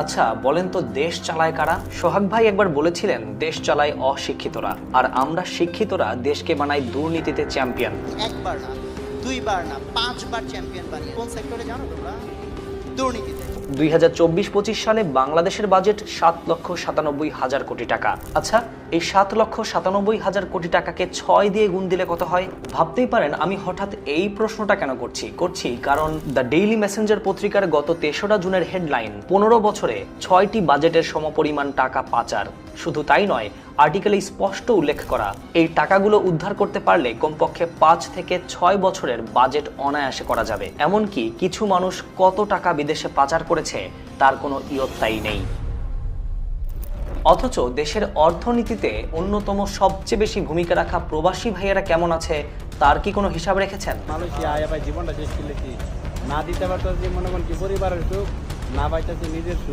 আচ্ছা বলেন তো, দেশ চালায় কারা? সোহাগ ভাই একবার বলেছিলেন, দেশ চালায় অশিক্ষিতরা, আর আমরা শিক্ষিতরা দেশকে বানাই দুর্নীতিতে চ্যাম্পিয়ন। একবার না, দুইবার না, 5 বার চ্যাম্পিয়ন বানিয়ে কোন সেক্টরে জানো তোমরা? দুর্নীতিতে। 2024-25 সালে বাংলাদেশের বাজেট 7,97,000 কোটি টাকা। আচ্ছা, এই 7,97,000 কোটি টাকাকে 6 দিয়ে গুণ দিলে কত হয়? ভাবতেই পারেন আমি হঠাৎ এই প্রশ্নটা কেন করছি কারণ দ্য ডেইলি মেসেঞ্জার পত্রিকার গত 3রা জুনের হেডলাইন, 15 বছরে 6টি বাজেটের সমপরিমাণ টাকা পাচার। শুধু তাই নয়, আর্টিকেলে স্পষ্ট উল্লেখ করা, এই টাকাগুলো উদ্ধার করতে পারলে কমপক্ষে 5 থেকে 6 বছরের বাজেট অনায়াসে করা যাবে। এমনকি কিছু মানুষ কত টাকা বিদেশে পাচার করেছে তার কোনো ইয়ত্তাই নেই। অথচ দেশের অর্থনীতিতে অন্যতম সবচেয়ে বেশি ভূমিকা রাখা প্রবাসী ভাইয়েরা কেমন আছে তার কি কোনো হিসাব রেখেছেন? মালয়েশিয়া আয়া ভাই জীবনটা শেষ করলে কি না দিতে পারতো, যে মনে করেন কি পরিবারের সুখ না পাইতেছে নিজের সুখ।